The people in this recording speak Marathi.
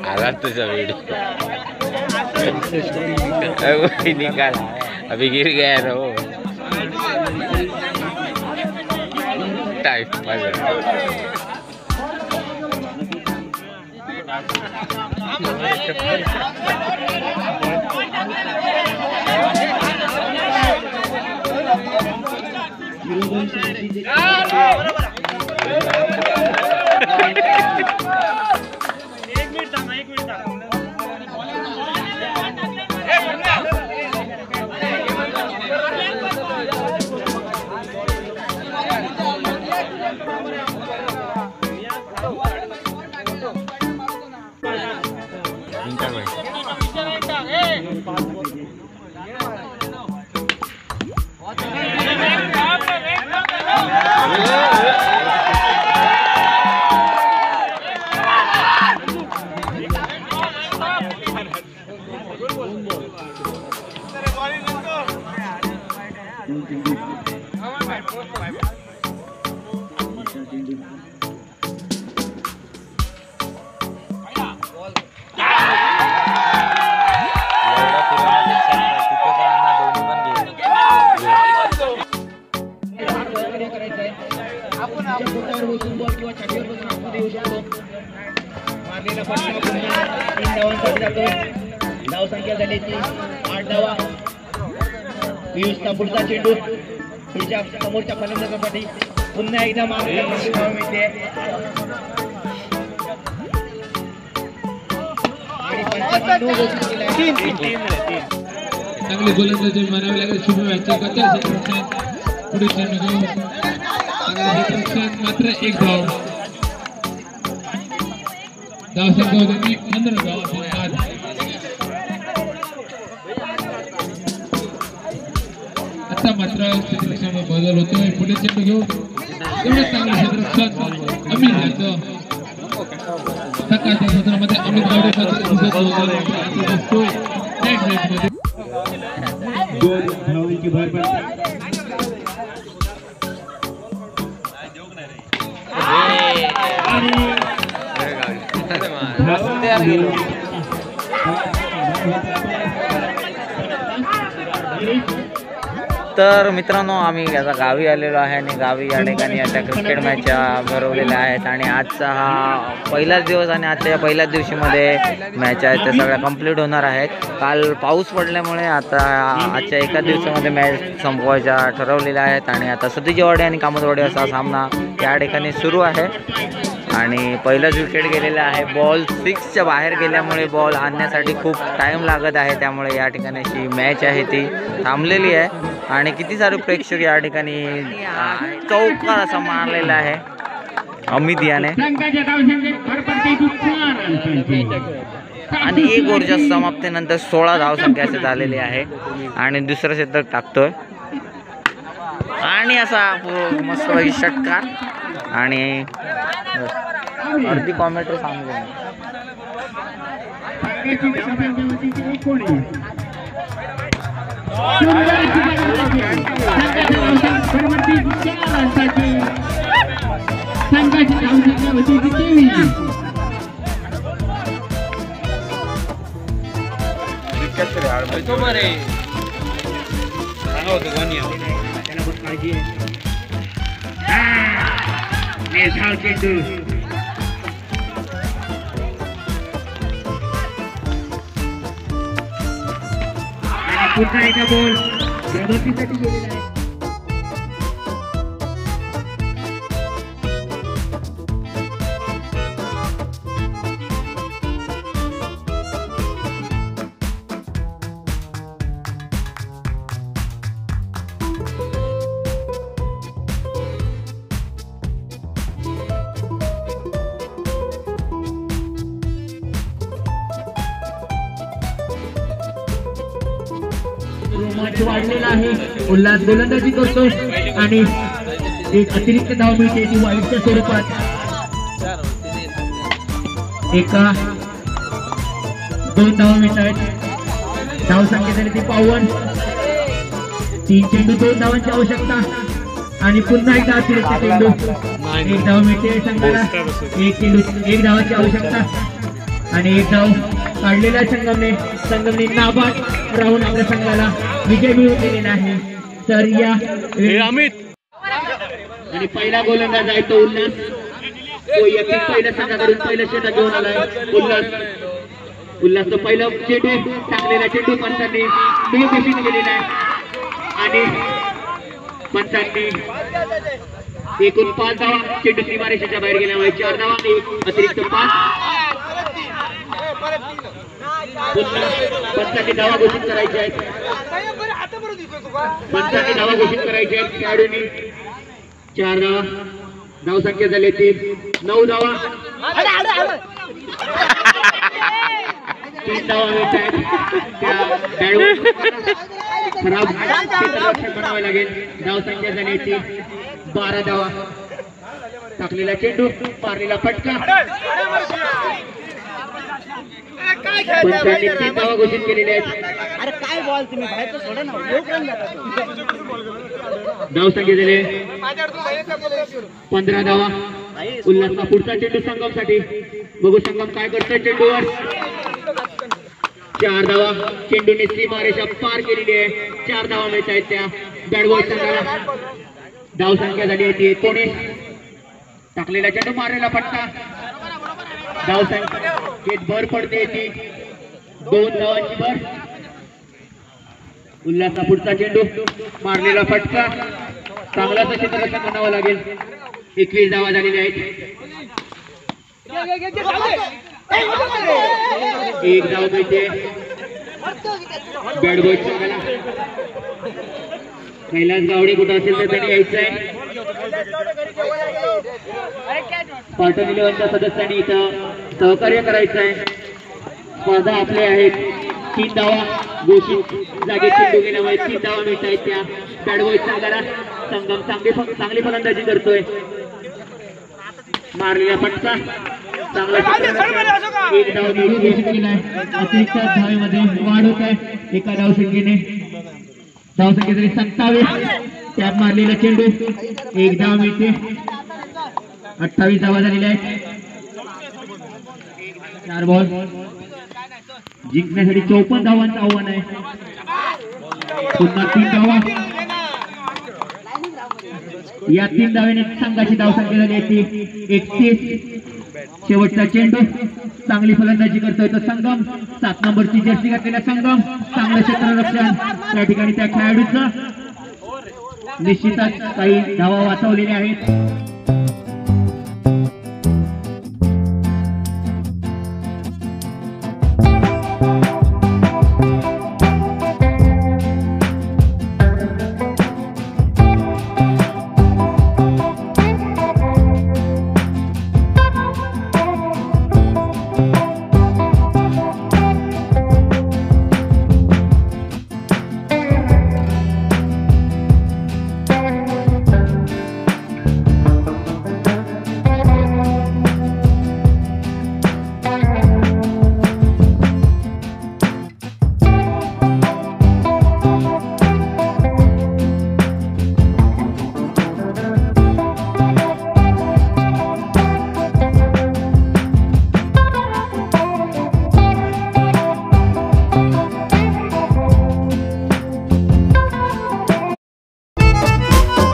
आला तुझा व्हिडिओ निकाल अभी गिर गया रो टाइप धाव संख्या झाली 8 धावा. पियुष पुढचा चेंडू पुढच्या समोरच्या फलंदाजासाठी पुन्हा एकदा मागे मिळते चांगले गोलंदाजी मारावे लागेल. शुभ मॅचच्या पुढे चेंडू मात्र 1 धाव. धाव संख्या होती 15 धाव. आता मात्र क्षेत्ररक्षणामध्ये बदल होतोय. पुढे चेंडू घेऊन एवढं चांगलं क्षेत्ररक्षण अमित यांचं सकाळच्या सत्रामध्ये अमित गावडेकर दोन धावांची भर पडते. तर मित्रांनो आम्ही आता गावी आलेलो आहे आणि गावी या ठिकाणी आता क्रिकेट मॅच भरवलेल्या आहेत आणि आजचा हा पहिलाच दिवस आणि आजच्या या पहिल्याच दिवशीमध्ये मॅच आहेत त्या सगळ्या कंप्लीट होणार आहेत. काल पाऊस पडल्यामुळे आता आजच्या एका दिवसामध्ये मॅच संपवायच्या ठरवलेल्या आहेत आणि आता सतीजवाडी आणि कामतवाडी असा सामना या ठिकाणी सुरू आहे आणि पहिलाच विकेट गेलेला आहे. बॉल 6च्या बाहेर गेल्यामुळे बॉल आणण्यासाठी खूप टाईम लागत आहे, त्यामुळे या ठिकाणी अशी मॅच आहे ती थांबलेली आहे आणि किती सारे प्रेक्षक या ठिकाणी चौकार असा मारलेला आहे अमित याने आणि 1 ओव्हरच्या समाप्तीनंतर 16 धावसंख्या असे झालेली आहे आणि दुसरं शतक टाकतोय आणि असा मस्तपैकी षटकार आणि अर्धी कॉमेंट्री सांगू. पुन्हा एकदा बॉल प्रगतीसाठी गेलेला आहे. वाढलेला आहे. उल्हास गोलंदाजी करतो आणि एक अतिरिक्त धाव मिळते ती वाईटच्या स्वरूपात. एका 2 धावा मिळत आहेत. धाव संख्या झाली ती 52. 3 चेंडू 2 धावांची आवश्यकता आणि पुन्हा एकदा अतिरिक्त चेंडू. 1 धाव मिळते संघाला. 1 चेंडू 1 धावाची आवश्यकता आणि 1 धाव काढलेल्या संगमने नाबाद राहून आपल्या संघाला विजय मिळवून दिलेला आहे. तर या आणि पहिला गोलंदाज आहे तो उल्हास. तो यकीन पहिल्या संघाकडून पहिलं षटक घेऊन आलाय. उल्हास तो पहिला चेंडू टाकलेला चेंडू पंचांनी घोषित केलेला आहे आणि पंचांनी एकूण 5 धावा चेंडू सीमारेषेच्या बाहेर गेल्यामुळे 4 धावा आणि अतिरिक्त 5. पंचांनी धावा घोषित करायच्या आहेत. पंचांनी धावा घोषित करायच्या आहेत. खेळाडूंनी 4 धावा. धाव संख्या झाली 9 धावा. 3 धावा मिळत आहेत. खराब क्षेत्ररक्षण बनावे लागेल. धाव संख्या झाली 12 धावा. टाकलेला चेंडू मारलेला फटका. पंचांनी 3 धावा घोषित केलेल्या आहेत. अरे काय बॉल तुम्ही बाहेर तर सोडा ना. धाव संख्या झाले 15 धावा. उल्हासचा पुढचा चेंडू संगमसाठी. बघू संगम काय करतोय चेंडूवर. 4 धावा. चेंडूने सीमारेषा पार केलेली आहे. 4 धावा मिळत आहेत त्या बॅट बॉय संघाला. धाव संख्या झाली आहे 19. टाकलेला चेंडू मारलेला फटका. धाव संख्येत भर पडते ती 2 धावांची भर. उल्हासचा पुढचा चेंडू मारलेला फटका. चांगलाच क्षेत्ररक्षण म्हणावं लागेल. 21 धावा झालेल्या आहेत. 1 धाव मिळते बॅट बॉय संघाला. कैलास गावडे कुठं असेल तर त्यांनी यायचं आहे. पाटण इलेव्हनच्या सदस्यांनी इथं सहकार्य करायचं आहे. स्पर्धा आपले आहेत. 3 धावा घोषित जागेत चेंडू गेल्यामुळे 3 धावा मिळत आहेत त्या बॅट बॉय संघाला. संगम चांगली फलंदाजी करतोय. मारलेला फटका. चांगला 1 धाव घोषित केलाय. अतिरिक्त धावेमध्ये वाढ होत आहे. एका धाव संख्येने. धाव संख्या तरी 27. त्यात मारलेला चेंडू 1 धाव मिळते. 28 धावा झालेल्या आहेत. 4 बॉल. जिंकण्यासाठी 54 धावांचं आव्हान आहे. पुन्हा 3 धावा. या 3 धावेने संघाची धावसंख्या झाली आहे 31. शेवटचा चेंडू. चांगली फलंदाजी करतोय तो संगम. 7 नंबरची जर्सी घातलेला संगम. चांगलं क्षेत्ररक्षण त्या ठिकाणी त्या खेळाडूचं. निश्चितच काही धावा वाचवलेल्या आहेत.